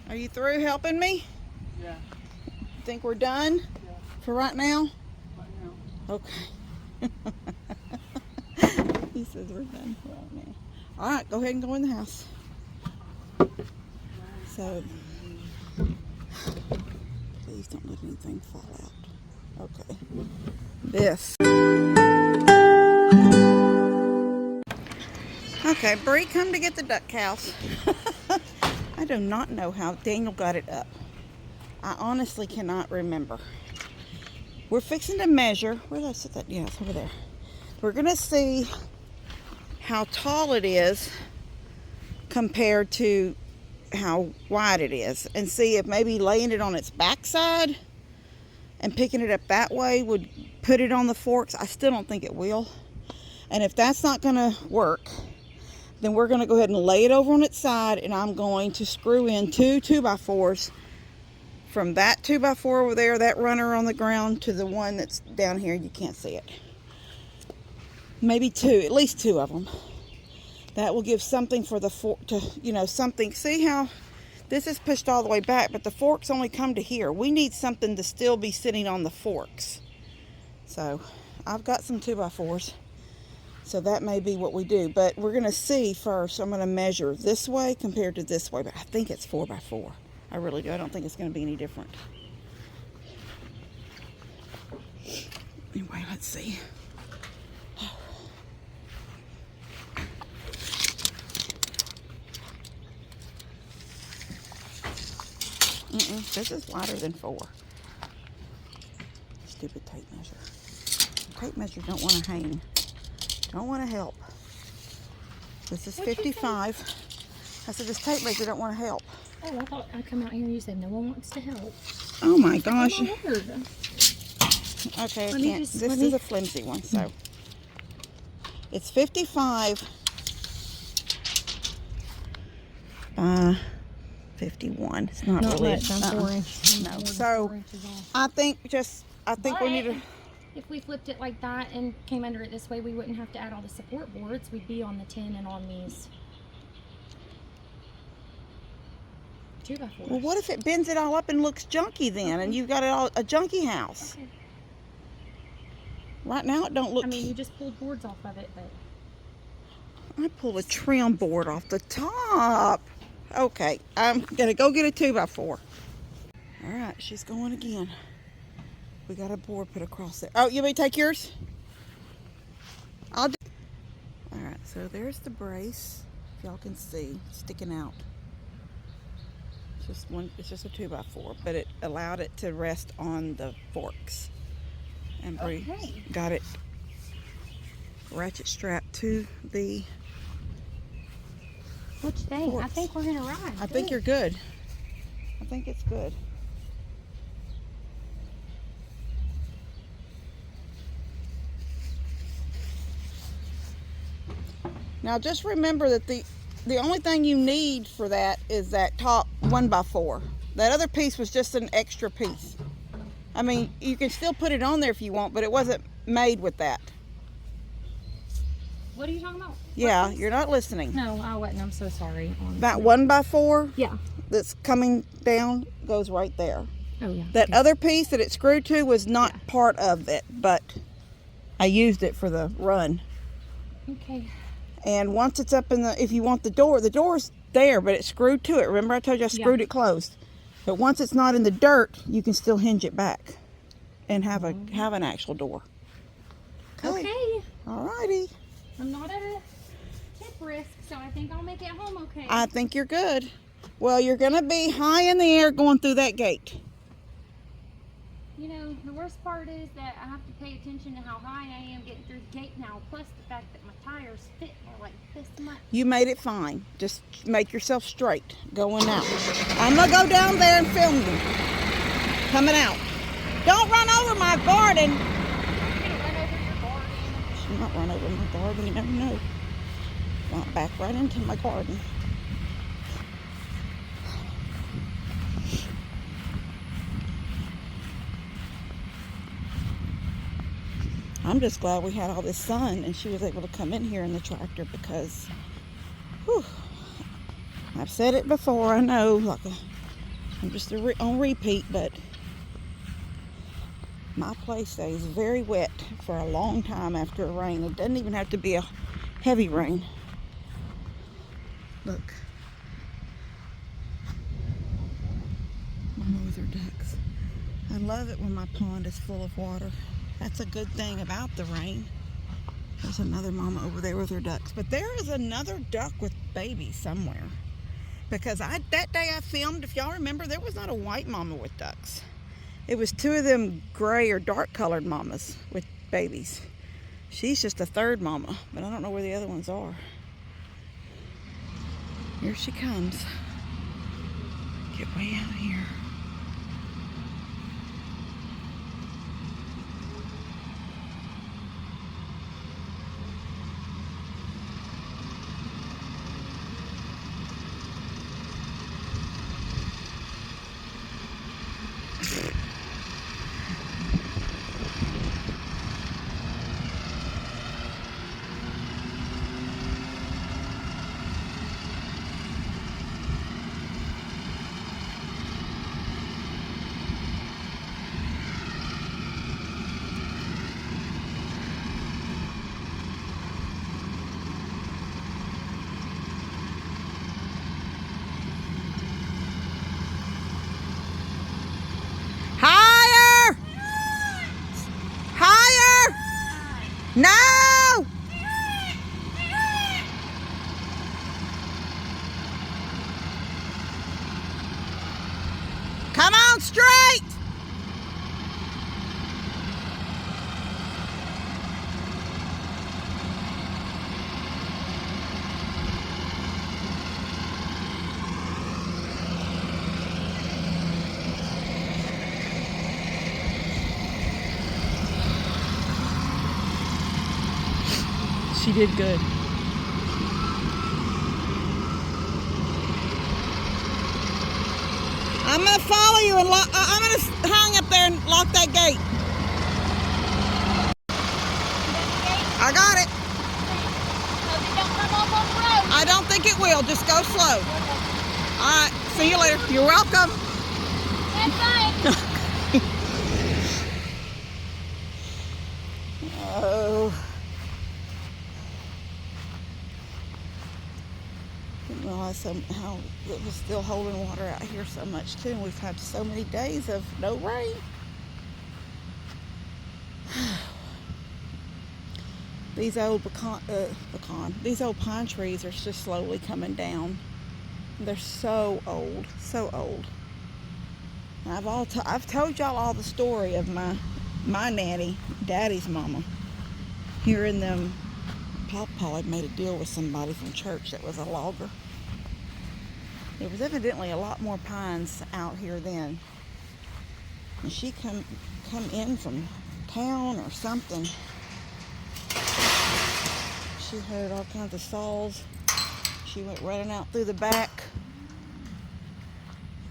Are you through helping me? Yeah. Think we're done? Yeah. For right now? Right now. Okay. He says we're done for right now. All right, go ahead and go in the house. So, please don't let anything fall out. Okay. This. Okay, Bree, come to get the duck house. I do not know how Daniel got it up. I honestly cannot remember. We're fixing to measure. Where did I set that? Yeah, it's over there. We're going to see how tall it is compared to how wide it is, and see if maybe laying it on its backside and picking it up that way would put it on the forks. I still don't think it will. And if that's not going to work, then we're going to go ahead and lay it over on its side, and I'm going to screw in two 2x4s from that 2x4 over there, that runner on the ground, to the one that's down here. You can't see it. Maybe two, at least two of them. That will give something for the fork to, something. See how this is pushed all the way back, but the forks only come to here. We need something to still be sitting on the forks. So I've got some 2x4s. So that may be what we do, but we're going to see first. I'm going to measure this way compared to this way, but I think it's 4x4. I really do. I don't think it's going to be any different. Anyway, let's see. This is wider than 4. Stupid tape measure. Tape measure don't want to hang. Don't want to help. This is 55. I said this tape measure don't want to help. Oh, I thought I'd come out here and you said no one wants to help. Oh my gosh. Oh, my word. Okay, I can't. This is a flimsy one, so. It's 55 by 51. It's not really. Much. I'm 4 inches. No. So I think we need to. If we flipped it like that and came under it this way, we wouldn't have to add all the support boards. We'd be on the 10 and on these 2x4s. Well, what if it bends it all up and looks junky then, and you've got it all a junky house? Okay. Right now it don't look. I mean, you just pulled boards off of it, but I pulled a trim board off the top. Okay, I'm gonna go get a 2x4. All right, she's going again. We got a board put across there. Oh, you may take yours? All right, so there's the brace. If y'all can see, sticking out. It's just a 2x4, but it allowed it to rest on the forks. And Bree got it ratchet strapped to the what you think? forks. I think we're gonna ride. I think you're good. I think it's good. Now just remember that the only thing you need for that is that top 1x4. That other piece was just an extra piece. I mean, you can still put it on there if you want, but it wasn't made with that. What are you talking about? Yeah, you're not listening. No, I wasn't. I'm so sorry. That 1x4 Yeah. that's coming down goes right there. Oh, yeah. That other piece that it screwed to was not part of it, but I used it for the run. Okay. And once it's up in if you want the door's there, but it's screwed to it. Remember I told you I screwed it closed. But once it's not in the dirt, you can still hinge it back and have an actual door. Okay. All righty. I'm not at a tip risk, so I think I'll make it home okay. I think you're good. Well, you're going to be high in the air going through that gate. You know, the worst part is that I have to pay attention to how high I am getting through the gate now, plus the fact that my tires fit are like this much. You made it fine. Just make yourself straight going out. I'm going to go down there and film you. Coming out. Don't run over my garden. I'm going to run over your garden. She'll not run over my garden. You never know. Went back right into my garden. I'm just glad we had all this sun and she was able to come in here in the tractor because, whew, I've said it before, I know, like I'm just on repeat, but my place stays very wet for a long time after a rain. It doesn't even have to be a heavy rain. Look. Mama with her ducks. I love it when my pond is full of water. That's a good thing about the rain. There's another mama over there with her ducks. But there is another duck with babies somewhere. Because that day I filmed, if y'all remember, there was not a white mama with ducks. It was two of them gray or dark colored mamas with babies. She's just a third mama, but I don't know where the other ones are. Here she comes. Get way out here. Higher! Higher! No! Come on, straight! She did good. I'm gonna follow you and I'm gonna hang up there and lock that gate. I got it. I don't think it will. Just go slow. All right. See you later. You're welcome. Oh. Didn't realize how it was still holding water out here so much too. And we've had so many days of no rain. These old these old pine trees are just slowly coming down. They're so old, so old. And I've told y'all all the story of my nanny, Daddy's mama, hearing them. Pawpaw had made a deal with somebody from church that was a logger. There was evidently a lot more pines out here then. And she come in from town or something. She heard all kinds of saws. She went running out through the back.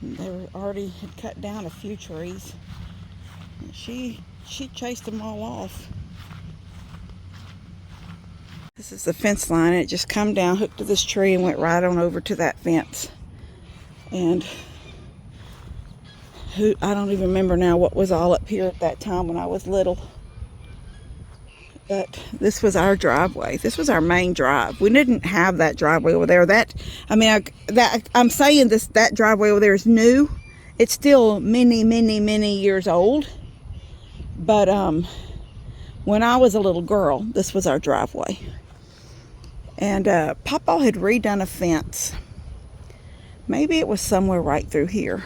And they were already had cut down a few trees. And she chased them all off. This is the fence line. It just come down, hooked to this tree, and went right on over to that fence. And I don't even remember now what was all up here at that time when I was little. But this was our driveway. This was our main drive. We didn't have that driveway over there. I'm saying that driveway over there is new. It's still many, many, many years old. But when I was a little girl, this was our driveway. And Papa had redone a fence. Maybe it was somewhere right through here.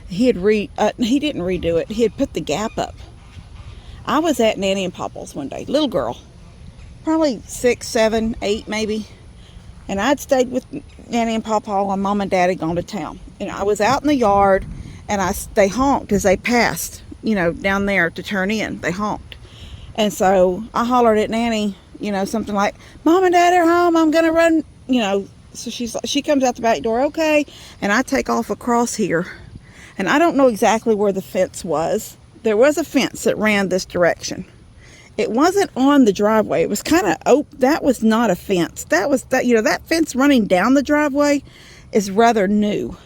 He didn't redo it. He had put the gap up. I was at Nanny and Papa's one day, little girl, probably 6, 7, 8 maybe. And I'd stayed with Nanny and Papa while Mom and Dad had gone to town. And I was out in the yard, and they honked as they passed, down there to turn in. They honked. And so I hollered at Nanny, something like, Mom and Dad are home, I'm going to run, So she comes out the back door, okay. And I take off across here. And I don't know exactly where the fence was. There was a fence that ran this direction. It wasn't on the driveway. It was kind of open. That was not a fence. That fence running down the driveway is rather new.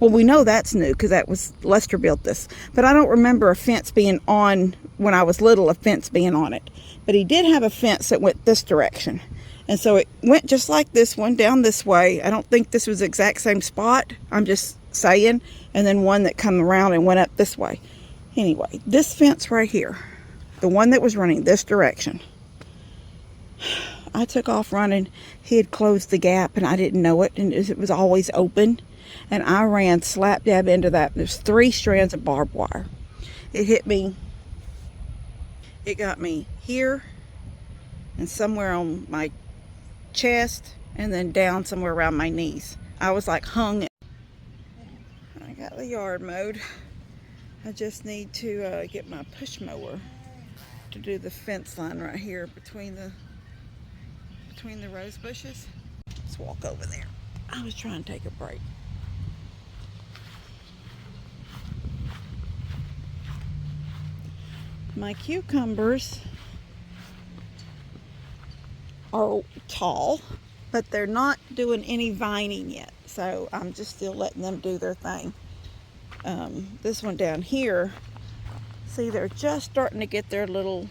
Well, we know that's new because that was Lester built this. But I don't remember a fence being on, when I was little, a fence being on it. But he did have a fence that went this direction. And so it went just like this one, down this way. I don't think this was the exact same spot. I'm just saying. And then one that come around and went up this way. Anyway, this fence right here, the one that was running this direction, I took off running. He had closed the gap and I didn't know it, and it was always open. And I ran slap dab into that. There's 3 strands of barbed wire. It hit me. It got me here and somewhere on my chest, and then down somewhere around my knees. I was like hung. I got the yard mowed. I just need to get my push mower to do the fence line right here between the rose bushes. Let's walk over there. I was trying to take a break. My cucumbers are tall, but they're not doing any vining yet, so I'm just still letting them do their thing. This one down here, see, they're just starting to get their little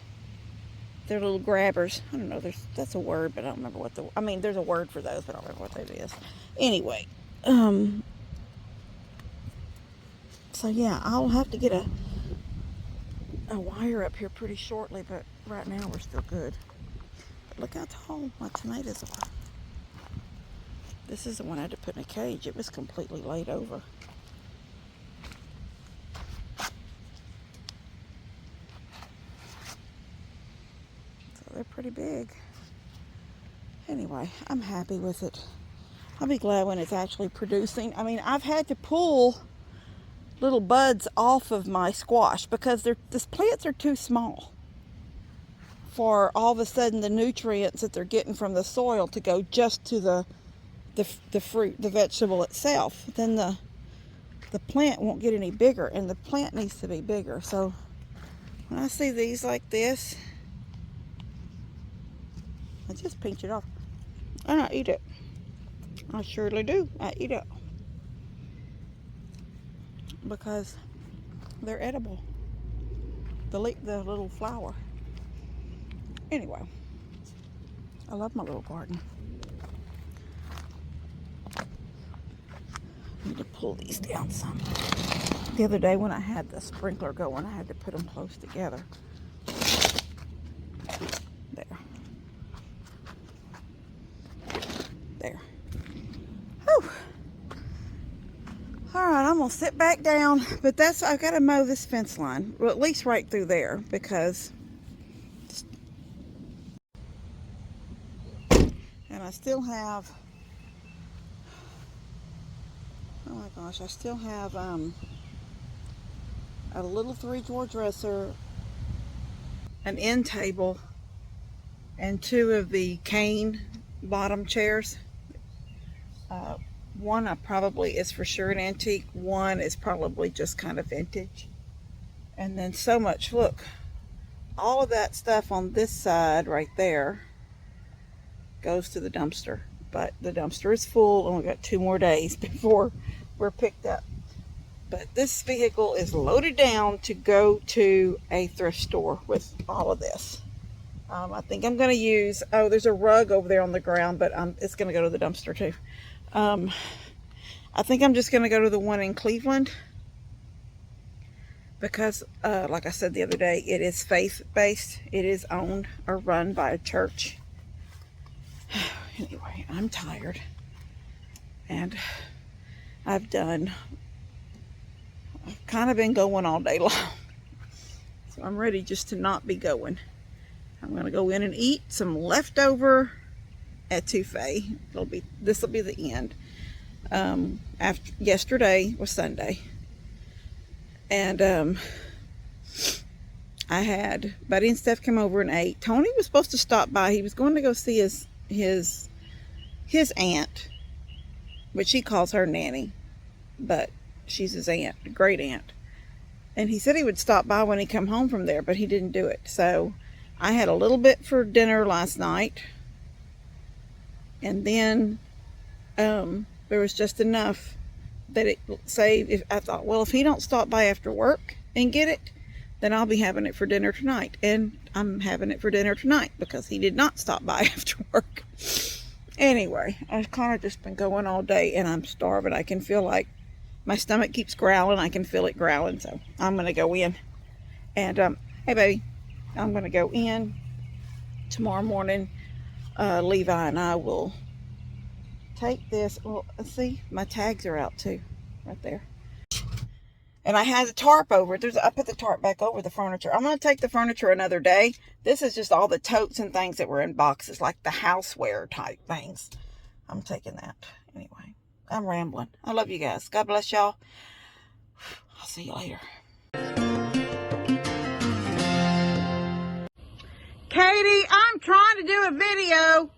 grabbers. I don't know, that's a word, but I don't remember what there's a word for those, but I don't remember what that is. Anyway, so yeah, I'll have to get a wire up here pretty shortly, but right now we're still good. But look how tall my tomatoes are. This is the one I had to put in a cage. It was completely laid over. So they're pretty big. Anyway, I'm happy with it. I'll be glad when it's actually producing. I mean, I've had to pull little buds off of my squash because the plants are too small for all of a sudden the nutrients that they're getting from the soil to go just to the fruit, the vegetable itself. Then the plant won't get any bigger, and the plant needs to be bigger. So when I see these like this, I just pinch it off and I eat it. I surely do. I eat it because they're edible. The little flower. Anyway, I love my little garden. I need to pull these down some. The other day when I had the sprinkler going, I had to put them close together. There. Whew. Alright, I'm going to sit back down, but I've got to mow this fence line, well, at least right through there, because, and I still have, oh my gosh, I still have a little 3-drawer dresser, an end table, and 2 of the cane bottom chairs. One probably is for sure an antique. One is probably just kind of vintage. And then so much, look, all of that stuff on this side right there goes to the dumpster. But the dumpster is full, and we've got 2 more days before we're picked up. But this vehicle is loaded down to go to a thrift store with all of this. I think I'm going to use, there's a rug over there on the ground, but it's going to go to the dumpster too. I think I'm just going to go to the one in Cleveland because, like I said the other day, it is faith-based. It is owned or run by a church. Anyway, I'm tired, and I've kind of been going all day long, so I'm ready just to not be going. I'm going to go in and eat some leftover etouffee. This will be the end. After yesterday was Sunday, and I had Buddy and Steph come over and ate. Tony was supposed to stop by. He was going to go see his aunt, which he calls her nanny, but she's his aunt, a great aunt. And he said he would stop by when he come home from there, but he didn't do it. So I had a little bit for dinner last night, and then there was just enough that it saved. If I thought, well, if he don't stop by after work and get it, then I'll be having it for dinner tonight. And I'm having it for dinner tonight because he did not stop by after work. Anyway, I've kind of just been going all day and I'm starving. I can feel like my stomach keeps growling. I can feel it growling. So I'm going to go in. And, hey, baby, I'm going to go in tomorrow morning. Levi and I will take this. Well, see, my tags are out too, right there. And I had the tarp over it. I put the tarp back over the furniture. I'm going to take the furniture another day. This is just all the totes and things that were in boxes, like the houseware type things. I'm taking that. Anyway, I'm rambling. I love you guys. God bless y'all. I'll see you later. Katie, I'm trying to do a video.